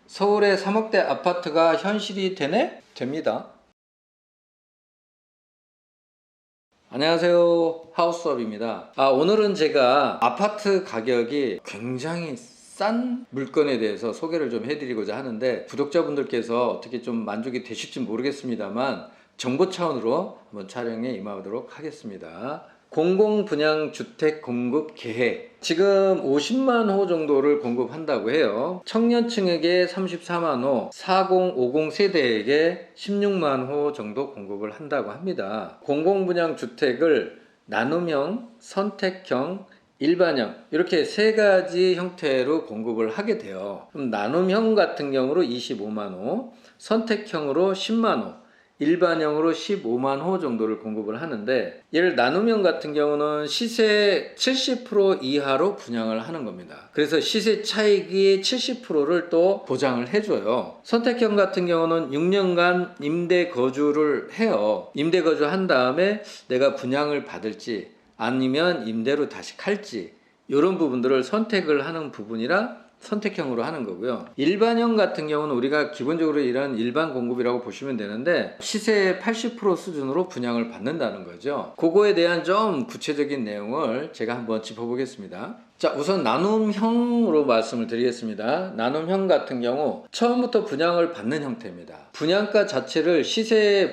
서울의 3억대 아파트가 현실이 되네? 됩니다. 안녕하세요, 하우스업입니다. 오늘은 제가 아파트 가격이 굉장히 싼 물건에 대해서 소개를 좀 해드리고자 하는데, 구독자분들께서 어떻게 좀 만족이 되실지 모르겠습니다만 정보 차원으로 한번 촬영에 임하도록 하겠습니다. 공공분양주택 공급 계획, 지금 50만 호 정도를 공급한다고 해요. 청년층에게 34만 호, 40, 50 세대에게 16만 호 정도 공급을 한다고 합니다. 공공분양주택을 나눔형, 선택형, 일반형, 이렇게 세 가지 형태로 공급을 하게 돼요. 그럼 나눔형 같은 경우로 25만 호, 선택형으로 10만 호, 일반형으로 15만 호 정도를 공급을 하는데, 얘를 나눔형 같은 경우는 시세 70% 이하로 분양을 하는 겁니다. 그래서 시세 차익의 70%를 또 보장을 해줘요. 선택형 같은 경우는 6년간 임대 거주를 해요. 임대 거주한 다음에 내가 분양을 받을지 아니면 임대로 다시 갈지, 이런 부분들을 선택을 하는 부분이라 선택형으로 하는 거고요. 일반형 같은 경우는 우리가 기본적으로 이런 일반 공급이라고 보시면 되는데, 시세의 80% 수준으로 분양을 받는다는 거죠. 그거에 대한 좀 구체적인 내용을 제가 한번 짚어보겠습니다. 자, 우선 나눔형으로 말씀을 드리겠습니다. 나눔형 같은 경우 처음부터 분양을 받는 형태입니다. 분양가 자체를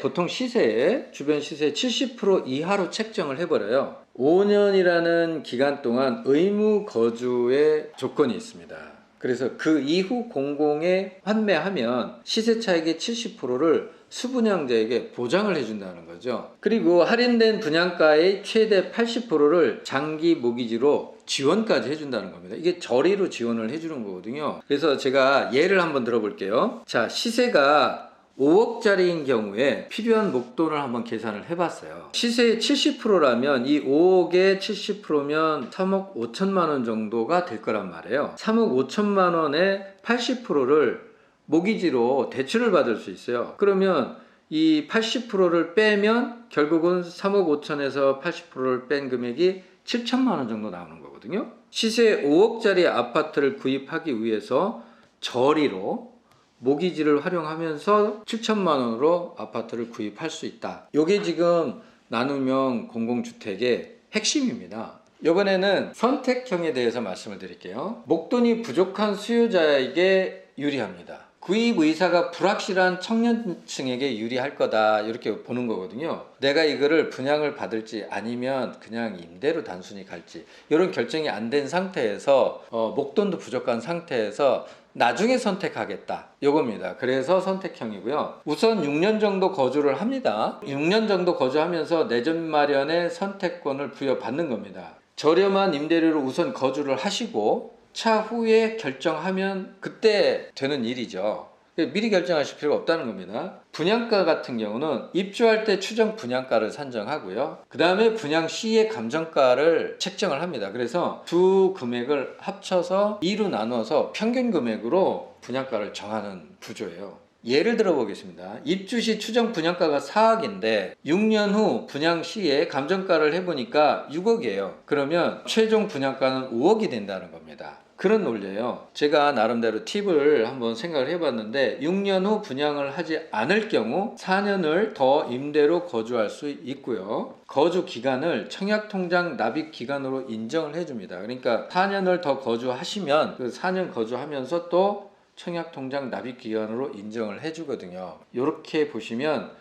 보통 시세에, 주변 시세 70% 이하로 책정을 해버려요. 5년이라는 기간 동안 의무 거주의 조건이 있습니다. 그래서 그 이후 공공에 환매하면 시세 차익의 70%를 수분양자에게 보장을 해준다는 거죠. 그리고 할인된 분양가의 최대 80%를 장기 모기지로 지원까지 해준다는 겁니다. 이게 저리로 지원을 해주는 거거든요. 그래서 제가 예를 한번 들어볼게요. 자, 시세가 5억짜리인 경우에 필요한 목돈을 한번 계산을 해봤어요. 시세의 70%라면 이 5억의 70%면 3억 5천만 원 정도가 될 거란 말이에요. 3억 5천만 원의 80%를 모기지로 대출을 받을 수 있어요. 그러면 이 80%를 빼면 결국은 3억 5천에서 80%를 뺀 금액이 7천만 원 정도 나오는 거거든요. 시세 5억짜리 아파트를 구입하기 위해서 저리로 모기지를 활용하면서 7천만 원으로 아파트를 구입할 수 있다. 이게 지금 나눔형 공공주택의 핵심입니다. 이번에는 선택형에 대해서 말씀을 드릴게요. 목돈이 부족한 수요자에게 유리합니다. 구입 의사가 불확실한 청년층에게 유리할 거다, 이렇게 보는 거거든요. 내가 이거를 분양을 받을지 아니면 그냥 임대로 단순히 갈지, 이런 결정이 안 된 상태에서 목돈도 부족한 상태에서 나중에 선택하겠다, 요겁니다. 그래서 선택형이고요. 우선 6년 정도 거주를 합니다. 6년 정도 거주하면서 내 집 마련의 선택권을 부여받는 겁니다. 저렴한 임대료로 우선 거주를 하시고 차후에 결정하면 그때 되는 일이죠. 미리 결정하실 필요가 없다는 겁니다. 분양가 같은 경우는 입주할 때 추정 분양가를 산정하고요. 그 다음에 분양 시의 감정가를 책정을 합니다. 그래서 두 금액을 합쳐서 2로 나눠서 평균 금액으로 분양가를 정하는 구조예요. 예를 들어 보겠습니다. 입주 시 추정 분양가가 4억인데 6년 후 분양 시에 감정가를 해보니까 6억이에요. 그러면 최종 분양가는 5억이 된다는 겁니다. 그런 논리예요. 제가 나름대로 팁을 한번 생각을 해봤는데, 6년 후 분양을 하지 않을 경우 4년을 더 임대로 거주할 수 있고요. 거주 기간을 청약통장 납입 기간으로 인정을 해줍니다. 그러니까 4년을 더 거주하시면 그 4년 거주하면서 또 청약통장 납입 기간으로 인정을 해주거든요. 이렇게 보시면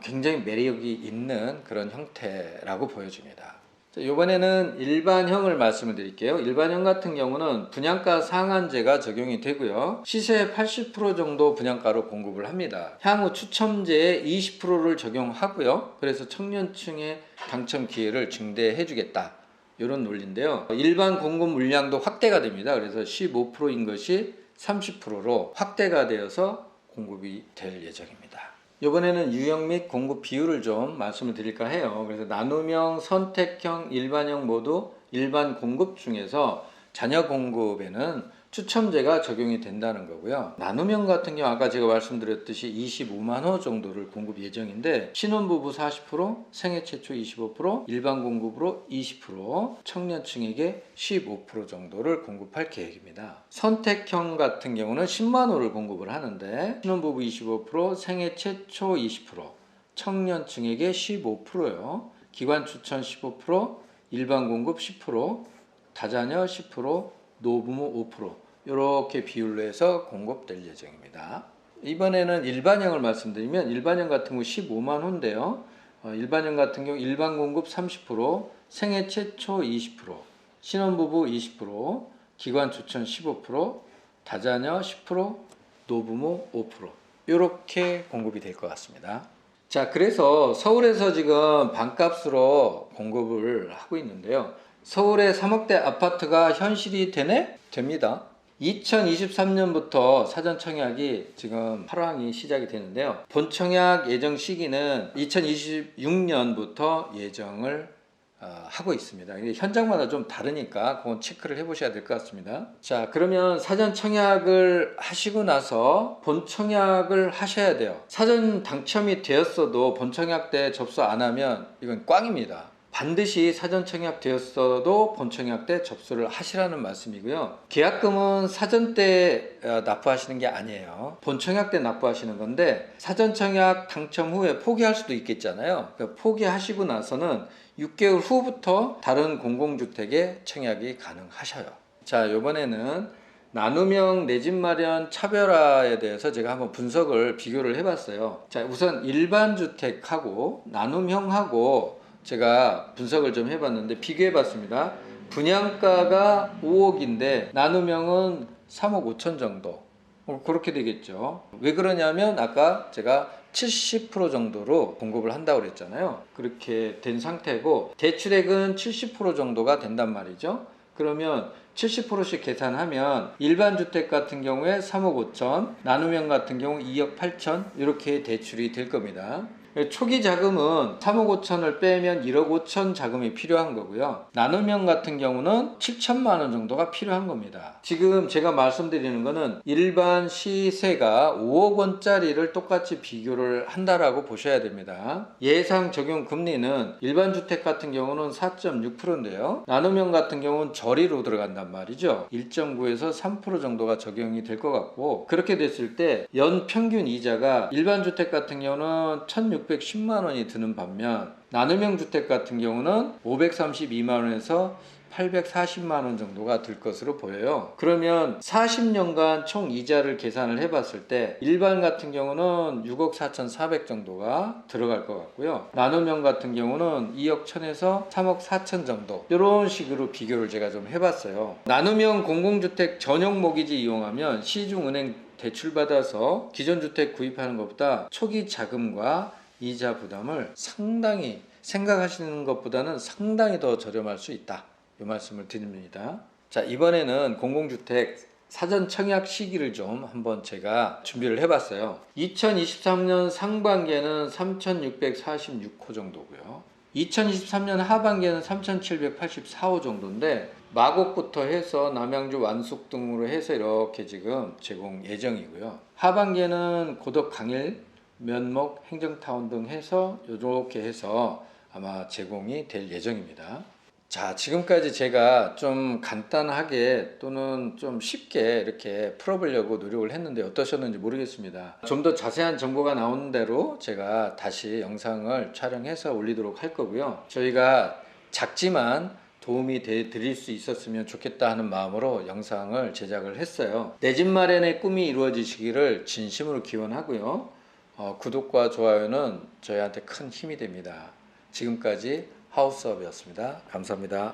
굉장히 매력이 있는 그런 형태라고 보여집니다. 이번에는 일반형을 말씀을 드릴게요. 일반형 같은 경우는 분양가 상한제가 적용이 되고요. 시세의 80% 정도 분양가로 공급을 합니다. 향후 추첨제에 20%를 적용하고요. 그래서 청년층의 당첨 기회를 증대해 주겠다, 이런 논리인데요. 일반 공급 물량도 확대가 됩니다. 그래서 15%인 것이 30%로 확대가 되어서 공급이 될 예정입니다. 이번에는 유형 및 공급 비율을 좀 말씀을 드릴까 해요. 그래서 나눔형, 선택형, 일반형 모두 일반 공급 중에서 자녀 공급에는 추첨제가 적용이 된다는 거고요. 나눔형 같은 경우 아까 제가 말씀드렸듯이 25만 호 정도를 공급 예정인데 신혼부부 40%, 생애 최초 25%, 일반 공급으로 20%, 청년층에게 15% 정도를 공급할 계획입니다. 선택형 같은 경우는 10만 호를 공급을 하는데 신혼부부 25%, 생애 최초 20%, 청년층에게 15%요. 기관 추천 15%, 일반 공급 10%, 다자녀 10%, 노부모 5% 이렇게 비율로 해서 공급될 예정입니다. 이번에는 일반형을 말씀드리면 일반형 같은 경우 15만 호인데요. 일반형 같은 경우 일반 공급 30%, 생애 최초 20%, 신혼부부 20%, 기관 추천 15%, 다자녀 10%, 노부모 5% 이렇게 공급이 될 것 같습니다. 자, 그래서 서울에서 지금 반값으로 공급을 하고 있는데요. 서울의 3억대 아파트가 현실이 되네? 됩니다. 2023년부터 사전 청약이 지금 발행이 시작이 되는데요. 본 청약 예정 시기는 2026년부터 예정을 하고 있습니다. 현장마다 좀 다르니까 그건 체크를 해보셔야 될 것 같습니다. 자, 그러면 사전 청약을 하시고 나서 본 청약을 하셔야 돼요. 사전 당첨이 되었어도 본 청약 때 접수 안 하면 이건 꽝입니다. 반드시 사전 청약 되었어도 본 청약 때 접수를 하시라는 말씀이고요. 계약금은 사전 때 납부하시는 게 아니에요. 본 청약 때 납부하시는 건데 사전 청약 당첨 후에 포기할 수도 있겠잖아요. 그러니까 포기하시고 나서는 6개월 후부터 다른 공공주택에 청약이 가능하셔요. 자, 이번에는 나눔형 내 집 마련 차별화에 대해서 제가 한번 분석을 비교를 해봤어요. 자, 우선 일반 주택하고 나눔형하고 제가 분석을 좀 해봤는데 비교해봤습니다. 분양가가 5억인데 나눔형은 3억 5천 정도. 그렇게 되겠죠. 왜 그러냐면 아까 제가 70% 정도로 공급을 한다고 그랬잖아요. 그렇게 된 상태고 대출액은 70% 정도가 된단 말이죠. 그러면 70%씩 계산하면 일반 주택 같은 경우에 3억 5천, 나눔형 같은 경우 2억 8천 이렇게 대출이 될 겁니다. 초기 자금은 3억 5천을 빼면 1억 5천 자금이 필요한 거고요. 나눔형 같은 경우는 7천만 원 정도가 필요한 겁니다. 지금 제가 말씀드리는 거는 일반 시세가 5억 원짜리를 똑같이 비교를 한다라고 보셔야 됩니다. 예상 적용 금리는 일반 주택 같은 경우는 4.6%인데요. 나눔형 같은 경우는 저리로 들어간단 말이죠. 1.9에서 3% 정도가 적용이 될 것 같고 그렇게 됐을 때 연 평균 이자가 일반 주택 같은 경우는 1,610만 원이 드는 반면 나눔형 주택 같은 경우는 532만 원에서 840만 원 정도가 들 것으로 보여요. 그러면 40년간 총 이자를 계산을 해봤을 때 일반 같은 경우는 6억 4,400 정도가 들어갈 것 같고요. 나눔형 같은 경우는 2억 1천에서 3억 4천 정도 이런 식으로 비교를 제가 좀 해봤어요. 나눔형 공공주택 전용 모기지 이용하면 시중은행 대출받아서 기존 주택 구입하는 것보다 초기 자금과 이자 부담을 상당히 생각하시는 것보다는 상당히 더 저렴할 수 있다. 이 말씀을 드립니다. 자, 이번에는 공공주택 사전 청약 시기를 좀 한번 제가 준비를 해봤어요. 2023년 상반기에는 3,646호 정도고요. 2023년 하반기에는 3,784호 정도인데 마곡부터 해서 남양주 완숙 등으로 해서 이렇게 지금 제공 예정이고요. 하반기에는 고덕 강일 면목 행정타운 등 해서 이렇게 해서 아마 제공이 될 예정입니다. 자, 지금까지 제가 좀 간단하게 또는 좀 쉽게 이렇게 풀어보려고 노력을 했는데 어떠셨는지 모르겠습니다. 좀 더 자세한 정보가 나오는 대로 제가 다시 영상을 촬영해서 올리도록 할 거고요. 저희가 작지만 도움이 드릴 수 있었으면 좋겠다 하는 마음으로 영상을 제작을 했어요. 내 집 마련의 꿈이 이루어지시기를 진심으로 기원하고요. 구독과 좋아요는 저희한테 큰 힘이 됩니다. 지금까지 하우스업이었습니다. 감사합니다.